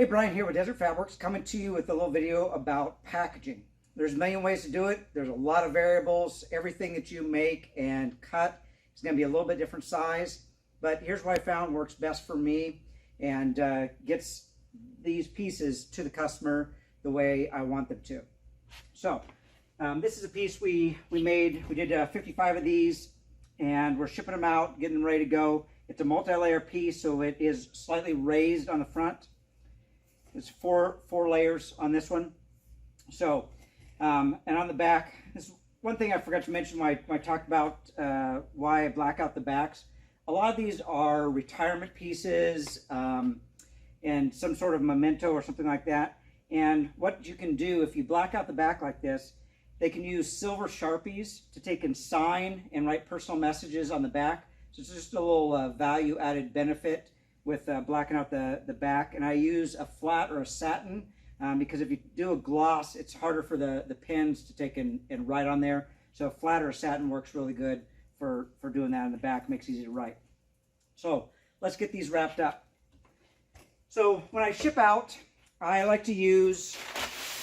Hey, Brian here with Desert Fabworks, coming to you with a little video about packaging. There's a million ways to do it. There's a lot of variables. Everything that you make and cut is going to be a little bit different size, but here's what I found works best for me and gets these pieces to the customer the way I want them to. So this is a piece we made. We did 55 of these and we're shipping them out, getting them ready to go. It's a multi-layer piece, so it is slightly raised on the front. There's four layers on this one. So, and on the back, this is one thing I forgot to mention when I talked about why I black out the backs. A lot of these are retirement pieces and some sort of memento or something like that. And what you can do if you black out the back like this, they can use silver Sharpies to take and sign and write personal messages on the back. So it's just a little value added benefit with blacking out the back. And I use a flat or a satin because if you do a gloss, it's harder for the pens to take and write on there. So a flat or a satin works really good for doing that on the back, makes it easy to write. So let's get these wrapped up. So when I ship out, I like to use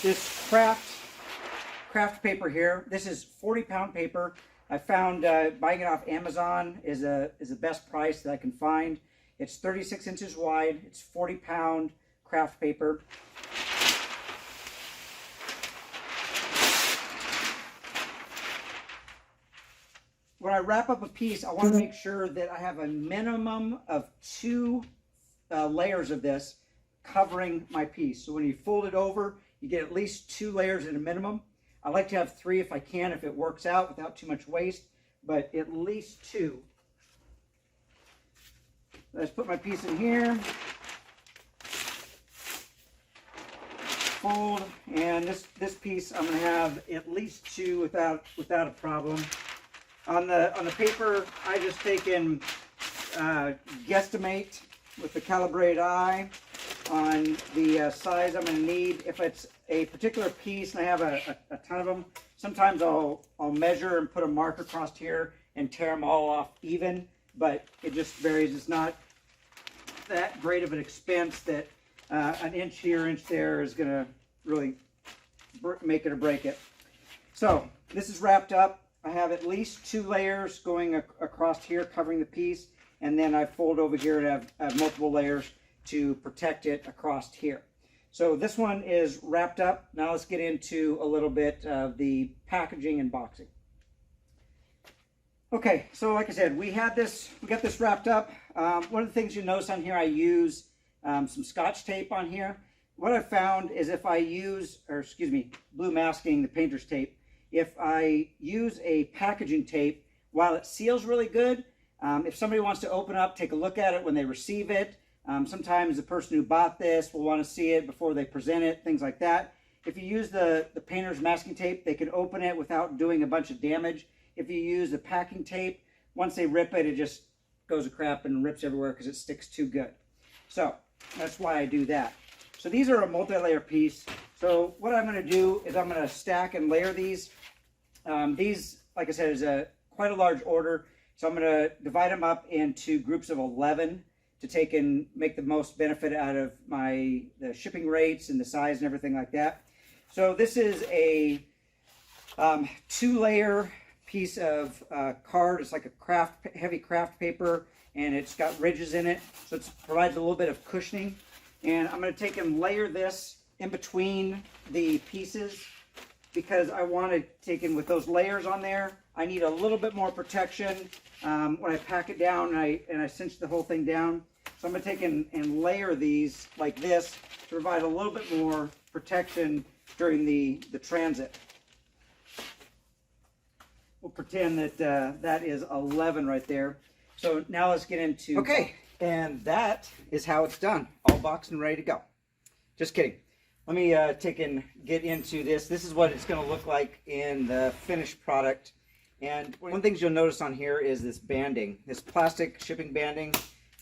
this craft paper here. This is 40-pound paper. I found buying it off Amazon is the best price that I can find. It's 36 inches wide. It's 40-pound craft paper. When I wrap up a piece, I want to make sure that I have a minimum of 2 layers of this covering my piece. So when you fold it over, you get at least 2 layers at a minimum. I like to have 3 if I can, if it works out without too much waste, but at least 2. Let's put my piece in here, fold, and this piece I'm going to have at least 2 without a problem. On the paper, I just take and guesstimate with the calibrated eye on the size I'm going to need. If it's a particular piece and I have a ton of them, sometimes I'll measure and put a mark across here and tear them all off even, but it just varies. It's not that great of an expense that an inch here, inch there is going to really make it or break it. So this is wrapped up. I have at least 2 layers going across here covering the piece, and then I fold over here to have multiple layers to protect it across here. So this one is wrapped up. Now let's get into a little bit of the packaging and boxing. Okay, so like I said, we got this wrapped up. One of the things you notice on here, I use some Scotch tape on here. What I've found is if I use, blue masking, the painter's tape, if I use a packaging tape, while it seals really good, if somebody wants to open up, take a look at it when they receive it, sometimes the person who bought this will want to see it before they present it, things like that. If you use the painter's masking tape, they can open it without doing a bunch of damage. If you use the packing tape, once they rip it, it just goes to crap and rips everywhere because it sticks too good. So that's why I do that. So these are a multi-layer piece. So what I'm going to do is I'm going to stack and layer these. These, like I said, is quite a large order. So I'm going to divide them up into groups of 11 to take and make the most benefit out of the shipping rates and the size and everything like that. So this is a 2-layer piece of card. It's like a heavy craft paper, and it's got ridges in it, so it provides a little bit of cushioning. And I'm going to take and layer this in between the pieces because I want to take in with those layers on there. I need a little bit more protection when I pack it down and I cinch the whole thing down. So I'm going to take and layer these like this to provide a little bit more protection during the transit. We'll pretend that that is 11 right there. So now let's get into... Okay, and that is how it's done. All boxed and ready to go. Just kidding. Let me take and get into this. This is what it's going to look like in the finished product. And one of the things you'll notice on here is this banding, this plastic shipping banding.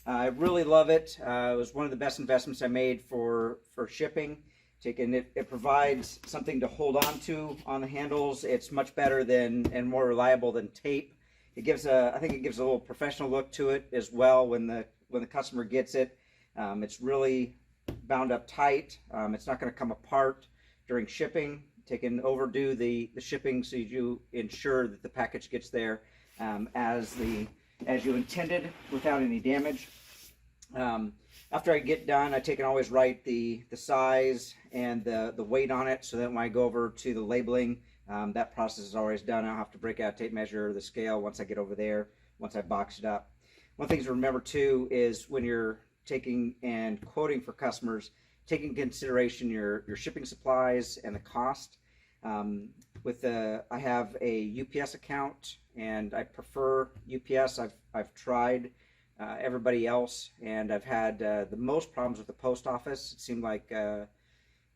I really love it. It was one of the best investments I made for shipping. It provides something to hold on to on the handles. It's much better than and more reliable than tape. It gives I think it gives a little professional look to it as well when the customer gets it. It's really bound up tight. It's not going to come apart during shipping. Overdo the shipping so you ensure that the package gets there as you intended without any damage. After I get done, I take and always write the size and the weight on it, so that when I go over to the labeling, that process is always done. I don't have to break out tape measure, the scale once I get over there, once I box it up. One thing to remember too is when you're taking and quoting for customers, taking into consideration your shipping supplies and the cost. I have a UPS account and I prefer UPS. I've tried everybody else, and I've had the most problems with the post office. It seemed like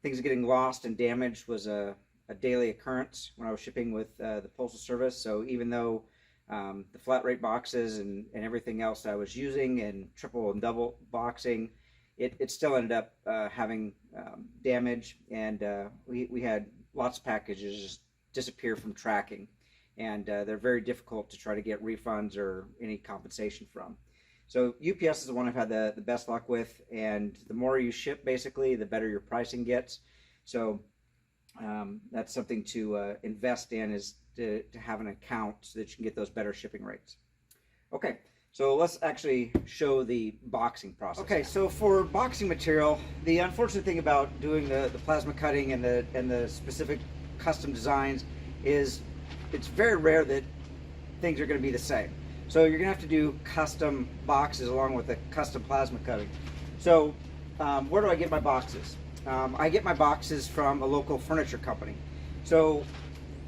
things getting lost and damaged was a daily occurrence when I was shipping with the Postal Service. So even though the flat rate boxes and everything else I was using and triple and double boxing, it still ended up having damage, and we had lots of packages just disappear from tracking, and they're very difficult to try to get refunds or any compensation from. So UPS is the one I've had the best luck with, and the more you ship, basically, the better your pricing gets. So that's something to invest in, is to have an account so that you can get those better shipping rates. Okay, so let's actually show the boxing process. Okay, so for boxing material, the unfortunate thing about doing the plasma cutting and the specific custom designs is it's very rare that things are going to be the same. So you're going to have to do custom boxes along with the custom plasma cutting. So where do I get my boxes? I get my boxes from a local furniture company. So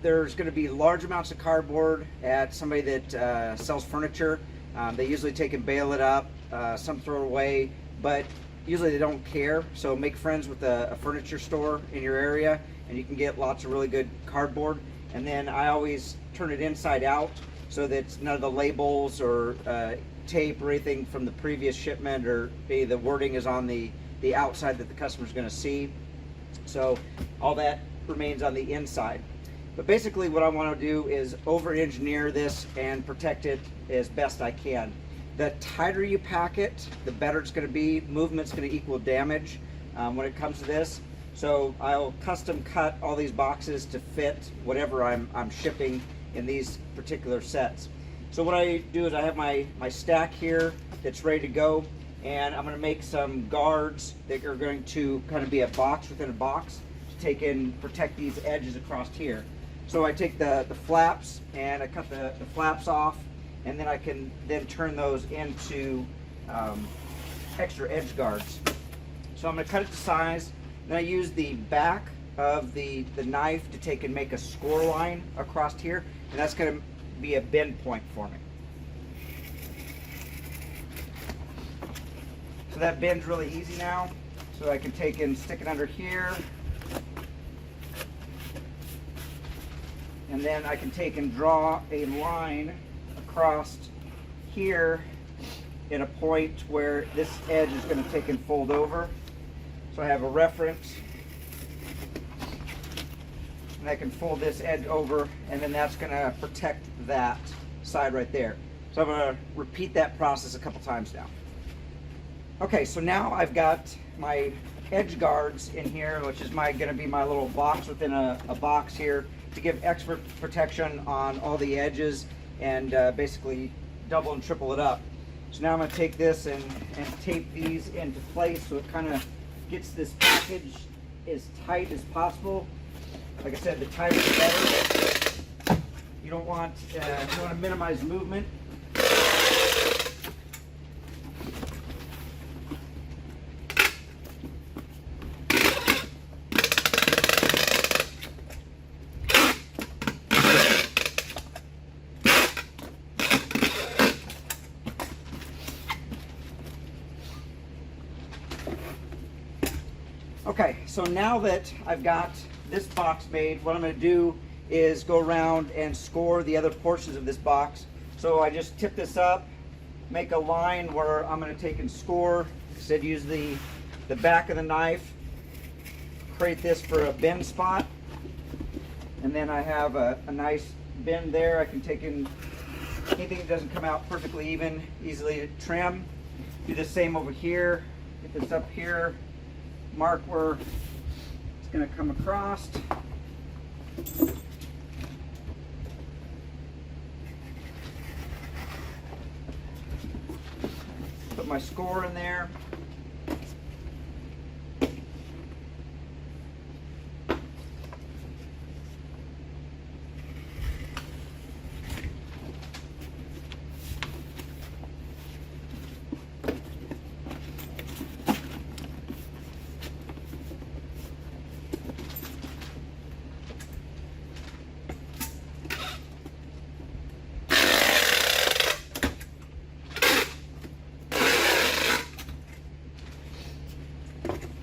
there's going to be large amounts of cardboard at somebody that sells furniture. They usually take and bale it up, some throw it away, but usually they don't care. So make friends with a furniture store in your area, and you can get lots of really good cardboard. And then I always turn it inside out, so that none of the labels or tape or anything from the previous shipment or the wording is on the outside that the customer's going to see. So all that remains on the inside. But basically what I want to do is over-engineer this and protect it as best I can. The tighter you pack it, the better it's going to be. Movement's going to equal damage when it comes to this. So I'll custom cut all these boxes to fit whatever I'm shipping in these particular sets. So what I do is I have my stack here that's ready to go, and I'm going to make some guards that are going to kind of be a box within a box to take and protect these edges across here. So I take the flaps and I cut the flaps off, and then I can then turn those into extra edge guards. So I'm going to cut it to size. Then I use the back of the knife to take and make a score line across here, and that's going to be a bend point for me. So that bends really easy now, so I can take and stick it under here, and then I can take and draw a line across here at a point where this edge is going to take and fold over. So I have a reference, and I can fold this edge over, and then that's going to protect that side right there. So I'm going to repeat that process a couple times now. Okay, so now I've got my edge guards in here, which is going to be my little box within a box here to give extra protection on all the edges and basically double and triple it up. So now I'm going to take this and tape these into place so it kind of gets this package as tight as possible. Like I said, the tighter the better. You want to minimize movement. Okay, so now that I've got this box made, what I'm going to do is go around and score the other portions of this box. So I just tip this up, make a line where I'm going to take and score. Like I said, use the back of the knife, create this for a bend spot, and then I have a nice bend there. I can take in anything that doesn't come out perfectly even, easily trim. Do the same over here. Get this up here, mark where it's going to come across. Put my score in there.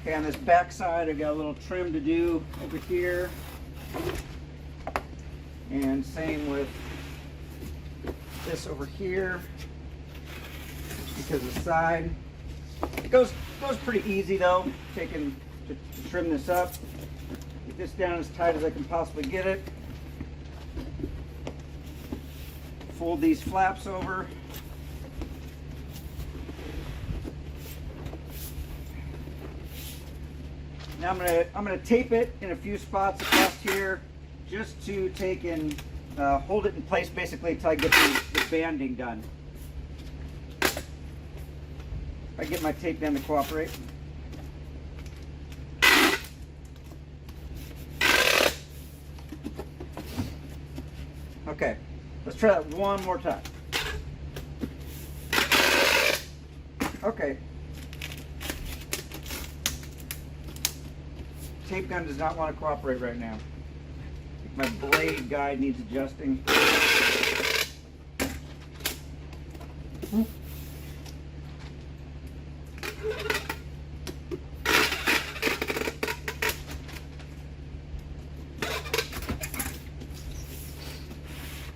Okay, on this back side, I've got a little trim to do over here. And same with this over here. Because the side, it goes pretty easy though, taking to trim this up. Get this down as tight as I can possibly get it. Fold these flaps over. Now I'm gonna tape it in a few spots across here, just to take and hold it in place basically until I get the banding done. If I get my tape gun to cooperate. Okay, let's try that one more time. Okay. Tape gun does not want to cooperate right now. My blade guide needs adjusting.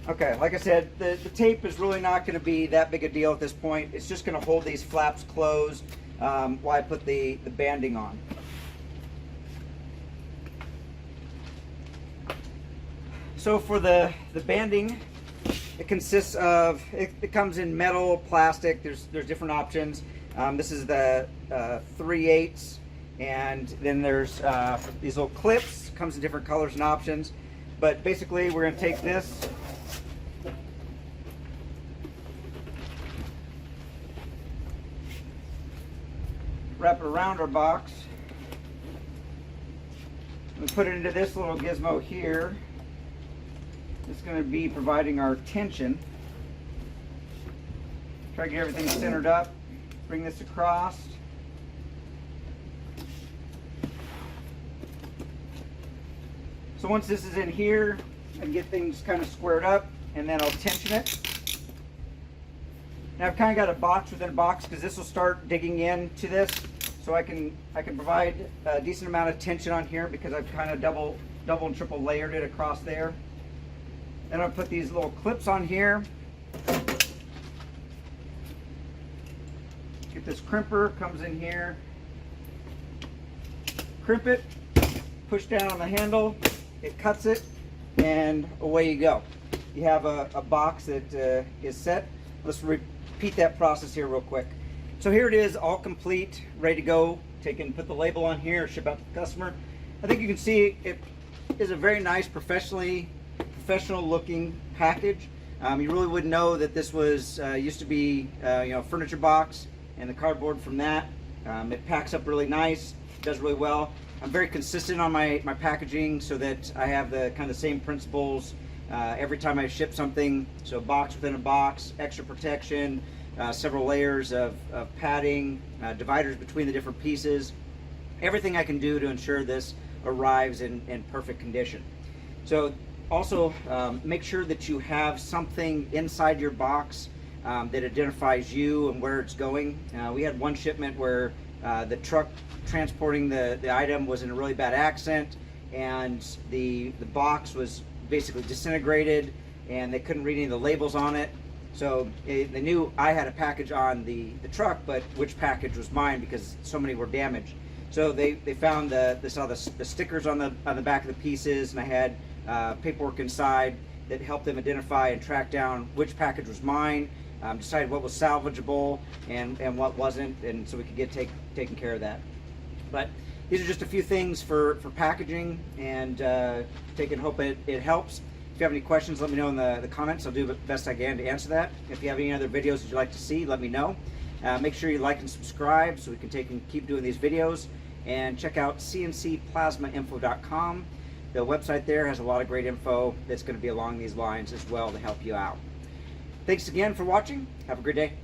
Okay, like I said, the tape is really not going to be that big a deal at this point. It's just going to hold these flaps closed while I put the banding on. So for the banding, it consists of, it comes in metal, plastic, there's different options. This is the 3/8, and then there's these little clips, comes in different colors and options. But basically we're going to take this, wrap it around our box, and put it into this little gizmo here. It's going to be providing our tension. Try to get everything centered up. Bring this across. So once this is in here, I can get things kind of squared up, and then I'll tension it. Now I've kind of got a box within a box because this will start digging into this, so I can provide a decent amount of tension on here because I've kind of double and triple layered it across there. Then I'll put these little clips on here. Get this crimper, comes in here. Crimp it, push down on the handle, it cuts it, and away you go. You have a box that is set. Let's repeat that process here real quick. So here it is, all complete, ready to go. Take and put the label on here, ship out to the customer. I think you can see it is a very nice, professional looking package. You really would know that this was used to be a furniture box, and the cardboard from that. It packs up really nice, does really well. I'm very consistent on my packaging so that I have the kind of same principles every time I ship something. So box within a box, extra protection, several layers of padding, dividers between the different pieces. Everything I can do to ensure this arrives in perfect condition. So also, make sure that you have something inside your box that identifies you and where it's going. We had one shipment where the truck transporting the item was in a really bad accident, and the box was basically disintegrated, and they couldn't read any of the labels on it. So they knew I had a package on the truck, but which package was mine because so many were damaged. So they found they saw the stickers on the back of the pieces, and I had paperwork inside that helped them identify and track down which package was mine, decide what was salvageable and what wasn't, and so we could get taken care of that. But these are just a few things for packaging, and hope it helps. If you have any questions, let me know in the comments. I'll do the best I can to answer that. If you have any other videos that you'd like to see, let me know. Make sure you like and subscribe so we can keep doing these videos. And check out cncplasmainfo.com. The website there has a lot of great info that's going to be along these lines as well to help you out. Thanks again for watching. Have a great day.